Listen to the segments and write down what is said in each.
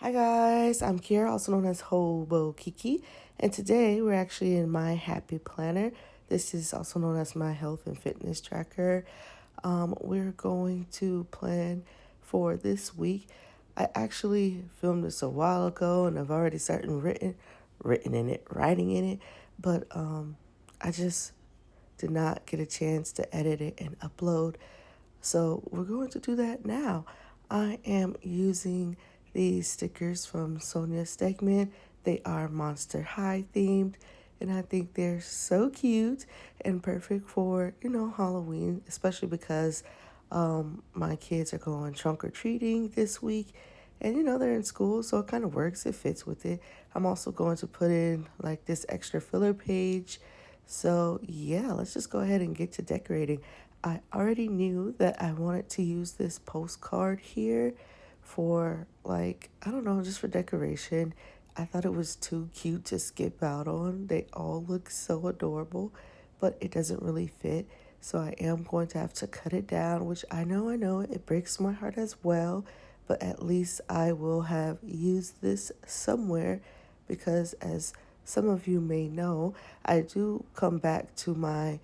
Hi guys, I'm Kira, also known as Hobokiki, and today we're actually in my Happy Planner. This is also known as my health and fitness tracker. We're going to plan for this week. I actually filmed this a while ago, and I've already started writing in it, but I just did not get a chance to edit it and upload. So we're going to do that now. I am using these stickers from Sonia Stegman. They are Monster High themed, and I think they're so cute and perfect for, Halloween, especially because my kids are going trunk or treating this week. And they're in school, so it kind of works. It fits with it. I'm also going to put in like this extra filler page. So, yeah, let's just go ahead and get to decorating. I already knew that I wanted to use this postcard here for, like, I don't know, just for decoration. I thought it was too cute to skip out on. They all look so adorable, but it doesn't really fit. So I am going to have to cut it down, which I know, it breaks my heart as well, but at least I will have used this somewhere because, as some of you may know, I do come back to my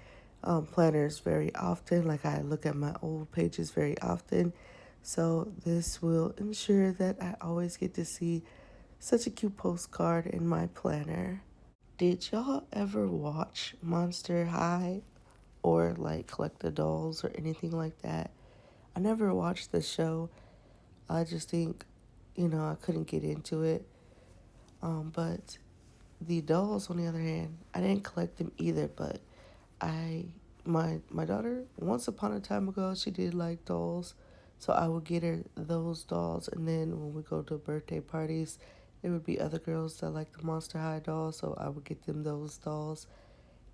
planners very often. Like, I look at my old pages very often. So this will ensure that I always get to see such a cute postcard in my planner. Did y'all ever watch Monster High or like collect the dolls or anything like that? I never watched the show. I just think, I couldn't get into it. But the dolls, on the other hand, I didn't collect them either, but I my daughter, once upon a time ago, she did like dolls, so I would get her those dolls, and then when we go to birthday parties, there would be other girls that like the Monster High dolls, so I would get them those dolls,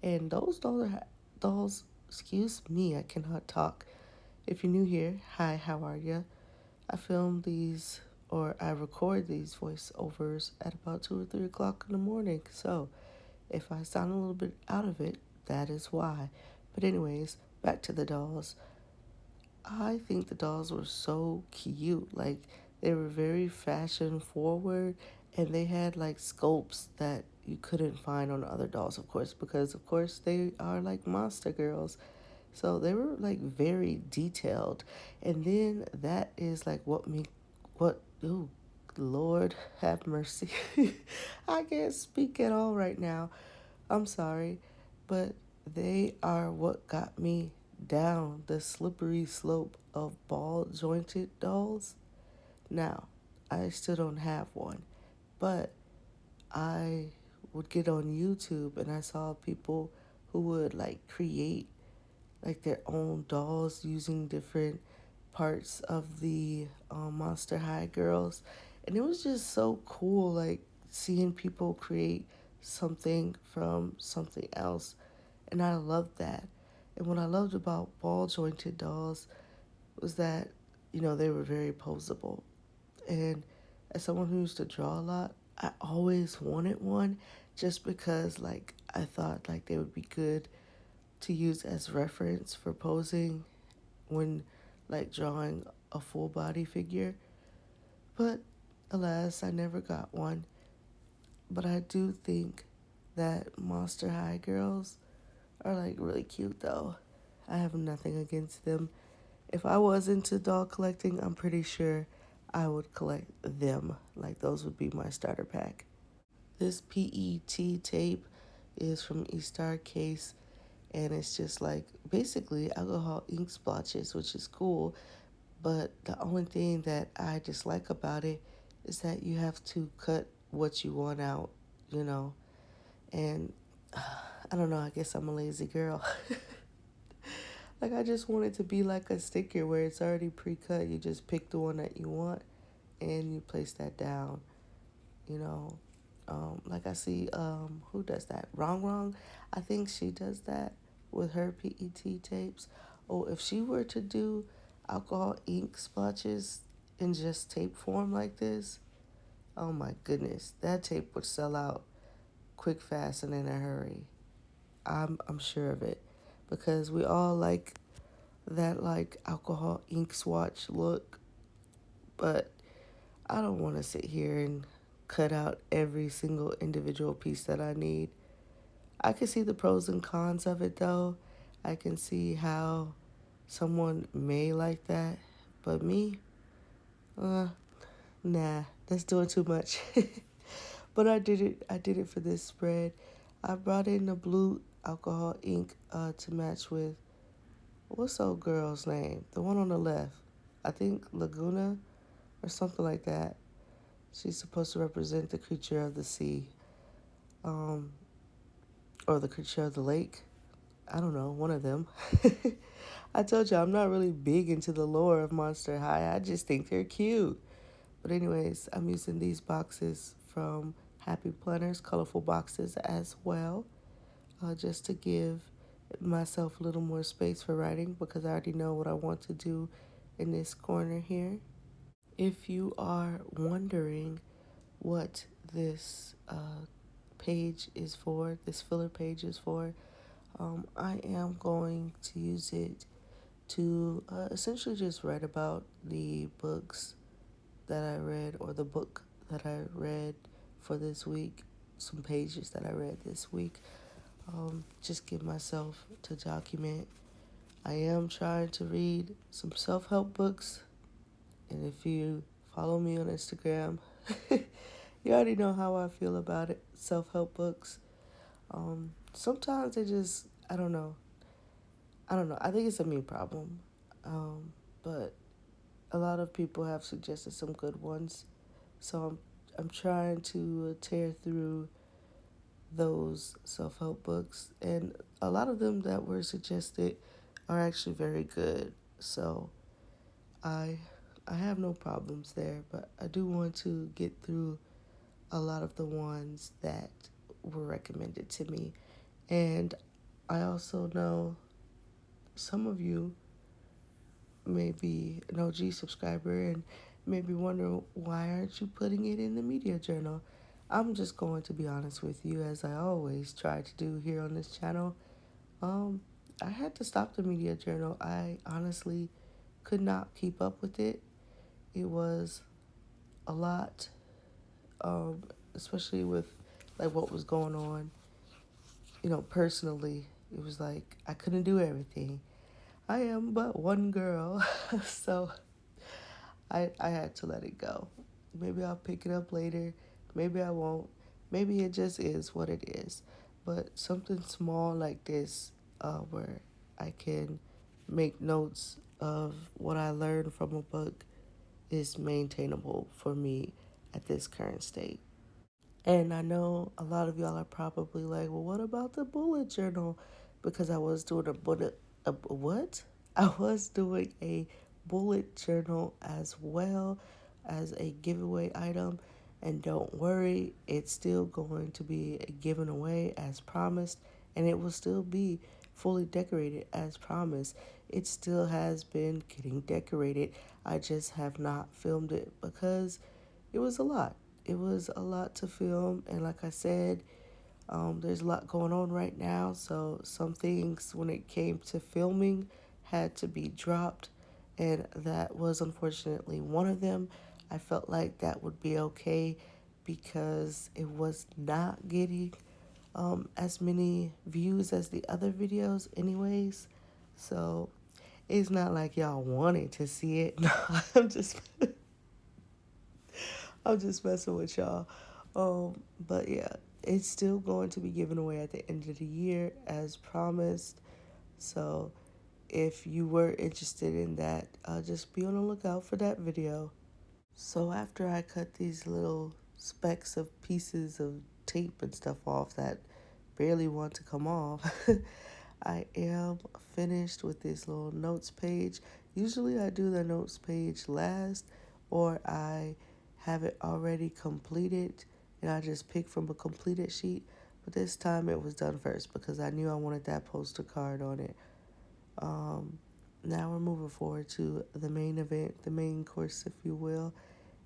and those dolls. Excuse me, I cannot talk. If you're new here, hi, how are ya? I film these or I record these voiceovers at about 2 or 3 o'clock in the morning, so if I sound a little bit out of it, that is why. But, anyways, back to the dolls. I think the dolls were so cute. Like, they were very fashion forward, and they had like sculpts that you couldn't find on other dolls, of course, because, of course, they are like monster girls. So they were like very detailed. And then that is like ooh, Lord have mercy. I can't speak at all right now. I'm sorry, but they are what got me down the slippery slope of ball jointed dolls. Now, I still don't have one, but I would get on YouTube and I saw people who would like create like their own dolls using different parts of the Monster High girls, and it was just so cool, like seeing people create something from something else, and I loved that. And what I loved about ball jointed dolls was that they were very posable, and as someone who used to draw a lot, I always wanted one just because like I thought like they would be good to use as reference for posing when like drawing a full body figure. But alas, I never got one. But I do think that Monster High girls are like really cute though. I have nothing against them. If I was into doll collecting, I'm pretty sure I would collect them. Like, those would be my starter pack. This PET tape is from Star Case, and it's just like basically alcohol ink splotches, which is cool. But the only thing that I dislike about it is that you have to cut what you want out, you know. And I don't know, I guess I'm a lazy girl. Like, I just want it to be like a sticker where it's already pre-cut. You just pick the one that you want and you place that down, you know. Like I see, who does that? Wrong Wrong. I think she does that with her PET tapes. Oh, if she were to do alcohol ink splotches in just tape form like this, oh my goodness, that tape would sell out quick, fast, and in a hurry. I'm sure of it, because we all like that like alcohol ink swatch look, but I don't want to sit here and cut out every single individual piece that I need. I can see the pros and cons of it though. I can see how someone may like that, but me, uh, nah, that's doing too much. But I did it. I did it for this spread. I brought in the blue alcohol ink to match with what's old girl's name? The one on the left. I think Laguna or something like that. She's supposed to represent the creature of the sea, um, or the creature of the lake. I don't know, one of them. I told you I'm not really big into the lore of Monster High. I just think they're cute. But anyways, I'm using these boxes from Happy Planners, colorful boxes as well, just to give myself a little more space for writing because I already know what I want to do in this corner here. If you are wondering what this page is for, this filler page is for, I am going to use it to essentially just write about the books that I read or the book that I read for this week, some pages that I read this week. Just give myself to document. I am trying to read some self help books, and if you follow me on Instagram, you already know how I feel about it. Self help books. Sometimes they just, I don't know. I don't know. I think it's a me problem. But a lot of people have suggested some good ones. So I'm trying to tear through those self help books, and a lot of them that were suggested are actually very good. So I I have no problems there, but I do want to get through a lot of the ones that were recommended to me. And I also know some of you may be an OG subscriber and maybe wonder why aren't you putting it in the media journal? I'm just going to be honest with you, as I always try to do here on this channel. Um, I had to stop the media journal. I honestly could not keep up with it. It was a lot, um, especially with like what was going on, personally. It was like I couldn't do everything. I am but one girl, so I had to let it go. Maybe I'll pick it up later. Maybe I won't. Maybe it just is what it is. But something small like this, where I can make notes of what I learned from a book, is maintainable for me at this current state. And I know a lot of y'all are probably like, well, what about the bullet journal? Because I was doing a what? I was doing a bullet journal as well as a giveaway item. And don't worry, it's still going to be given away as promised, and it will still be fully decorated as promised. It still has been getting decorated. I just have not filmed it because it was a lot. It was a lot to film, and like I said, there's a lot going on right now, so some things when it came to filming had to be dropped, and that was unfortunately one of them. I felt like that would be okay because it was not getting as many views as the other videos, anyways. So it's not like y'all wanted to see it. No, I'm just I'm just messing with y'all. But yeah, it's still going to be given away at the end of the year as promised. So if you were interested in that, just be on the lookout for that video. So after I cut these little specks of pieces of tape and stuff off that barely want to come off, I am finished with this little notes page. Usually I do the notes page last, or I have it already completed and I just pick from a completed sheet. But this time it was done first because I knew I wanted that poster card on it. Um, Now we're moving forward to the main event, the main course, if you will.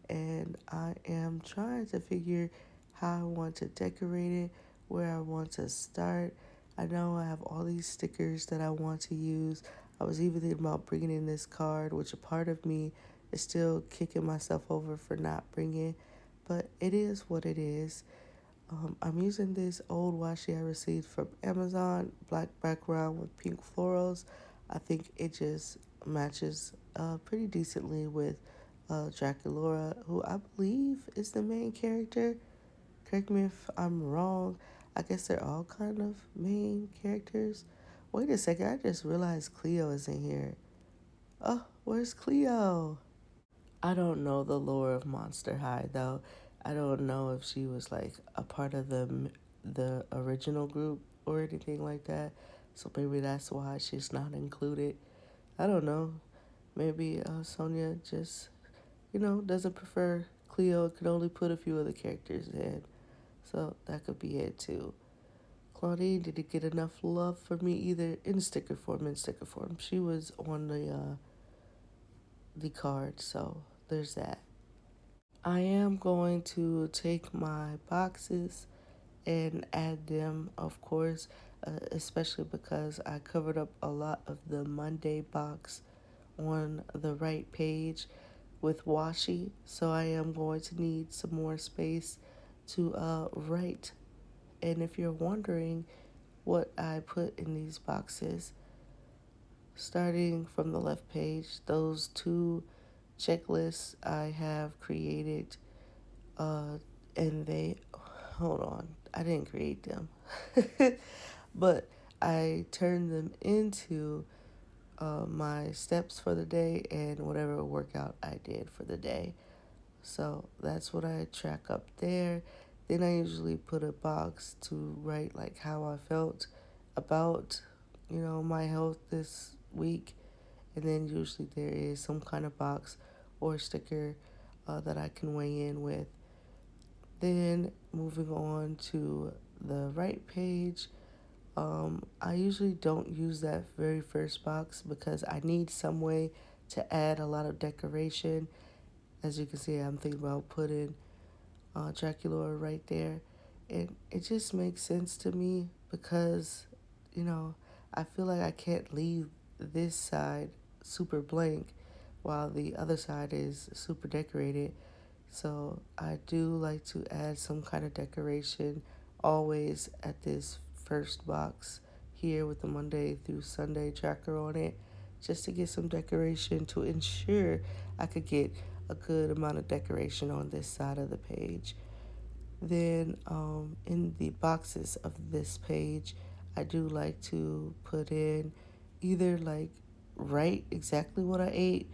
And I am trying to figure how I want to decorate it, where I want to start. I know I have all these stickers that I want to use. I was even thinking about bringing in this card, which a part of me It's still kicking myself over for not bringing, but it is what it is. I'm using this old washi I received from Amazon, black background with pink florals. I think it just matches pretty decently with Draculaura, who I believe is the main character. Correct me if I'm wrong. I guess they're all kind of main characters. Wait a second, I just realized Cleo is in here. Oh, where's Cleo? I don't know the lore of Monster High though. I don't know if she was like a part of the original group or anything like that. So maybe that's why she's not included. I don't know. Maybe Sonia just doesn't prefer Cleo. Could only put a few other characters in. So that could be it too. Claudine didn't get enough love for me either in sticker form. In sticker form, she was on the card. So there's that. I am going to take my boxes and add them, of course, especially because I covered up a lot of the Monday box on the right page with washi. So I am going to need some more space to write. And if you're wondering what I put in these boxes, starting from the left page, those two checklists I have created. Uh, and they, hold on, I didn't create them, but I turned them into my steps for the day and whatever workout I did for the day. So that's what I track up there. Then I usually put a box to write like how I felt about, my health this week. And then usually there is some kind of box or sticker that I can weigh in with. Then moving on to the right page, I usually don't use that very first box because I need some way to add a lot of decoration. As you can see, I'm thinking about putting Dracula right there. And it just makes sense to me because, you know, I feel like I can't leave this side super blank while the other side is super decorated. So I do like to add some kind of decoration always at this first box here with the Monday through Sunday tracker on it, just to get some decoration to ensure I could get a good amount of decoration on this side of the page. Then in the boxes of this page, I do like to put in either like write exactly what I ate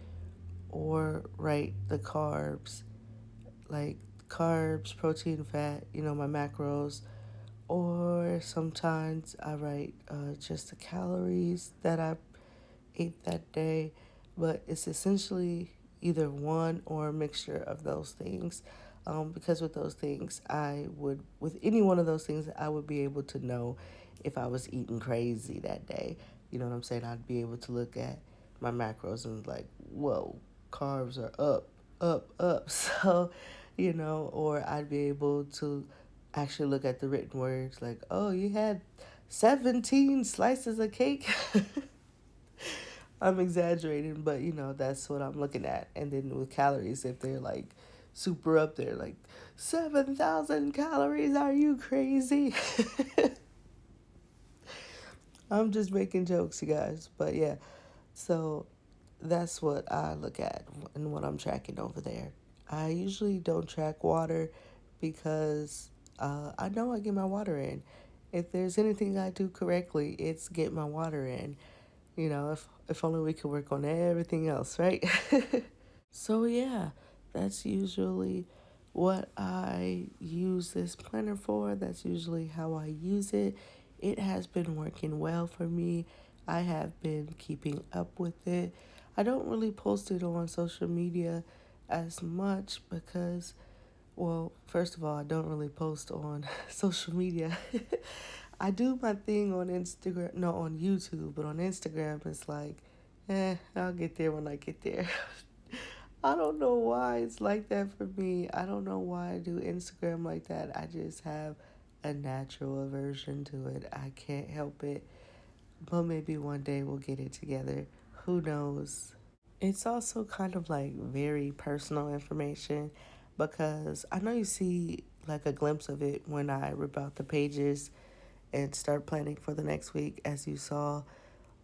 or write the carbs, like carbs, protein, fat, my macros. Or sometimes I write just the calories that I ate that day, but it's essentially either one or a mixture of those things. Because with those things, with any one of those things, I would be able to know if I was eating crazy that day. You know what I'm saying? I'd be able to look at my macros and like, whoa, carbs are up, up, up. So, or I'd be able to actually look at the written words like, oh, you had 17 slices of cake. I'm exaggerating, but that's what I'm looking at. And then with calories, if they're like super up there, like 7,000 calories, are you crazy? I'm just making jokes, you guys. But yeah, so that's what I look at and what I'm tracking over there. I usually don't track water because I know I get my water in. If there's anything I do correctly, it's get my water in. If only we could work on everything else, right? So yeah, that's usually what I use this planner for. That's usually how I use it. It has been working well for me. I have been keeping up with it. I don't really post it on social media as much because, well, first of all, I don't really post on social media. I do my thing on Instagram, no, on YouTube, but on Instagram, it's like, I'll get there when I get there. I don't know why it's like that for me. I don't know why I do Instagram like that. I just have a natural aversion to it. I can't help it. But maybe one day we'll get it together. Who knows? It's also kind of like very personal information because I know you see like a glimpse of it when I rip out the pages and start planning for the next week, as you saw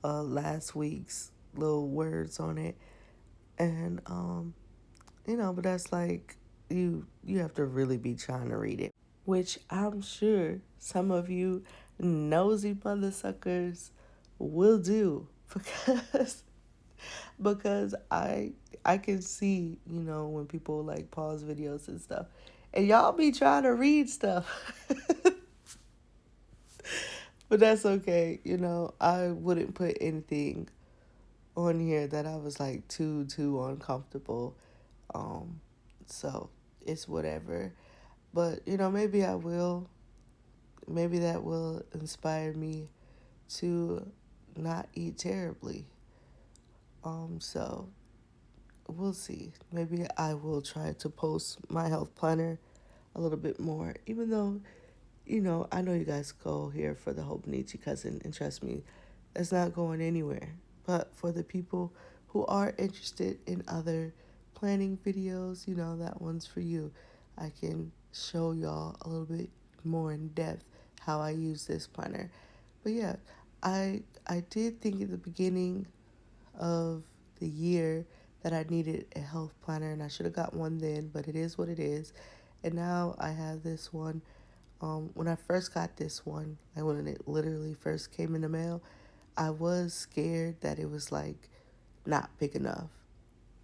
last week's little words on it. And but that's like you have to really be trying to read it, which I'm sure some of you nosy mother suckers will do because I can see, when people like pause videos and stuff. And y'all be trying to read stuff. But that's okay. I wouldn't put anything on here that I was like too uncomfortable. Um so it's whatever. But maybe I will. Maybe that will inspire me to not eat terribly. So we'll see. Maybe I will try to post my health planner a little bit more, even though, I know you guys go here for the Hobonichi cousin, and trust me, that's not going anywhere. But for the people who are interested in other planning videos, that one's for you. I can show y'all a little bit more in depth how I use this planner. But yeah, I did think at the beginning of the year that I needed a health planner, and I should have got one then, but it is what it is. And now I have this one. When I first got this one, like when it literally first came in the mail, I was scared that it was like not big enough.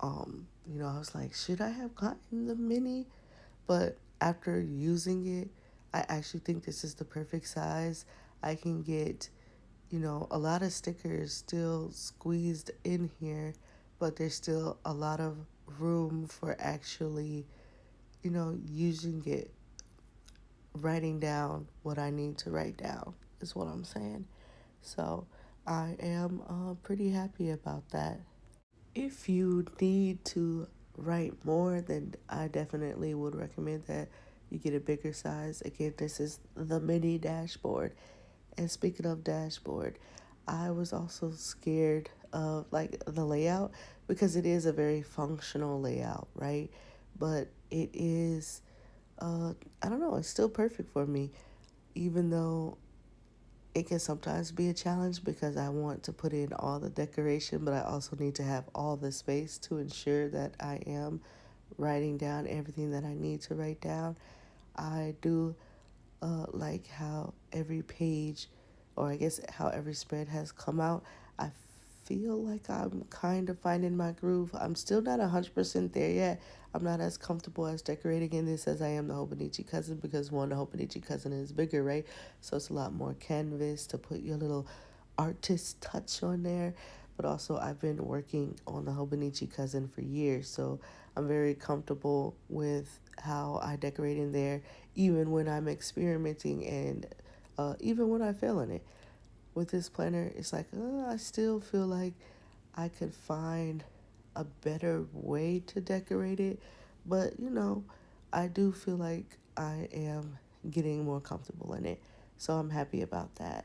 I was like, should I have gotten the mini? But after using it, I actually think this is the perfect size. I can get, a lot of stickers still squeezed in here, but there's still a lot of room for actually, using it, writing down what I need to write down, is what I'm saying. So I am pretty happy about that. If you need to write more, then I definitely would recommend that you get a bigger size. Again, this is the mini dashboard. And speaking of dashboard, I was also scared of like the layout because it is a very functional layout, right? But it is, I don't know, it's still perfect for me, even though it can sometimes be a challenge because I want to put in all the decoration, but I also need to have all the space to ensure that I am writing down everything that I need to write down. I do like how every page, or I guess how every spread has come out. I feel like I'm kind of finding my groove. I'm still not 100% there yet. I'm not as comfortable as decorating in this as I am the Hobonichi cousin because one, the Hobonichi cousin is bigger, right? So it's a lot more canvas to put your little artist touch on there. But also, I've been working on the Hobonichi cousin for years, so I'm very comfortable with how I decorate in there, even when I'm experimenting and even when I fail in it. With this planner, it's like I still feel like I could find a better way to decorate it, but I do feel like I am getting more comfortable in it, so I'm happy about that.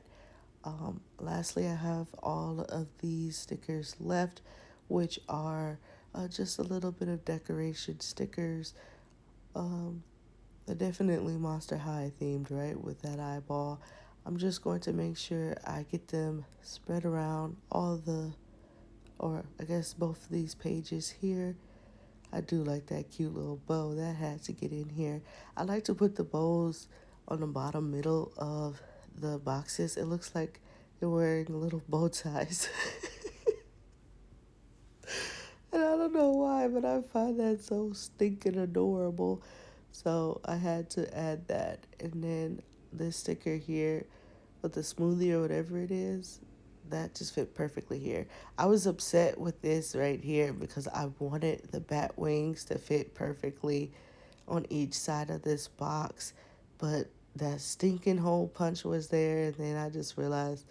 Lastly, I have all of these stickers left, which are just a little bit of decoration stickers. Um, they're definitely Monster High themed, right? With that eyeball. I'm just going to make sure I get them spread around or I guess both of these pages here. I do like that cute little bow. That had to get in here. I like to put the bows on the bottom middle of the boxes. It looks like they're wearing little bow ties. And I don't know why, but I find that so stinking adorable. So I had to add that. And then this sticker here with the smoothie or whatever it is, that just fit perfectly here. I was upset with this right here because I wanted the bat wings to fit perfectly on each side of this box, but that stinking hole punch was there, and then I just realized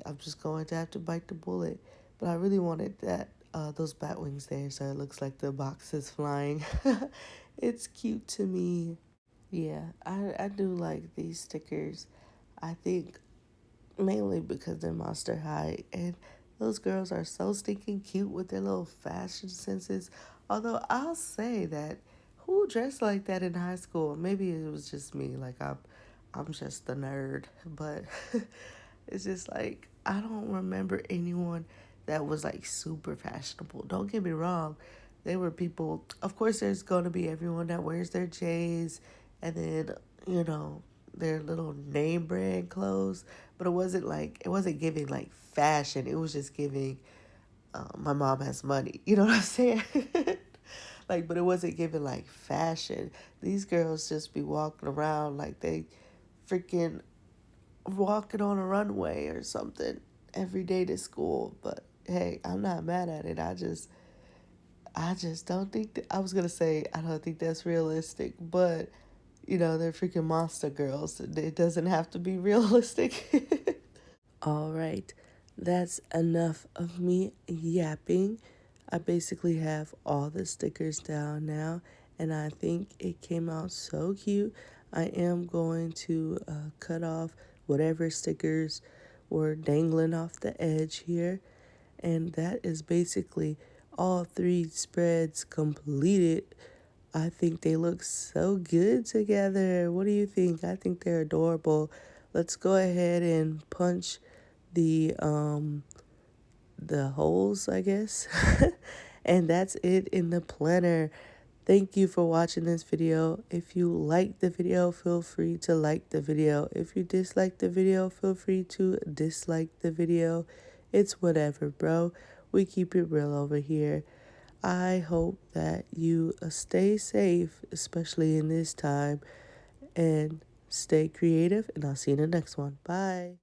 I'm just going to have to bite the bullet. But I really wanted that those bat wings there, so it looks like the box is flying. It's cute to me. Yeah, I do like these stickers. I think mainly because they're Monster High and Those girls are so stinking cute with their little fashion senses. Although I'll say that who dressed like that in high school? Maybe it was just me. Like I'm just a nerd, but it's just like I don't remember anyone that was like super fashionable. Don't get me wrong. There were people, of course, there's going to be everyone that wears their J's and then, you know, their little name brand clothes. But it wasn't giving like fashion. It was just giving, my mom has money. You know what I'm saying? Like, but it wasn't giving like fashion. These girls just be walking around like they freaking walking on a runway or something every day to school. But hey, I'm not mad at it. I just don't think that, I was gonna say I don't think that's realistic, but you know, they're freaking monster girls. It doesn't have to be realistic. All right, that's enough of me yapping. I basically have all the stickers down now, and I think it came out so cute. I am going to cut off whatever stickers were dangling off the edge here, and that is basically all three spreads completed. I think they look so good together. What do you think? I think they're adorable. Let's go ahead and punch the holes, I guess. And that's it in the planner. Thank you for watching this video. If you liked the video, feel free to like the video. If you dislike the video, feel free to dislike the video. It's whatever, bro. We keep it real over here. I hope that you stay safe, especially in this time, and stay creative, and I'll see you in the next one. Bye.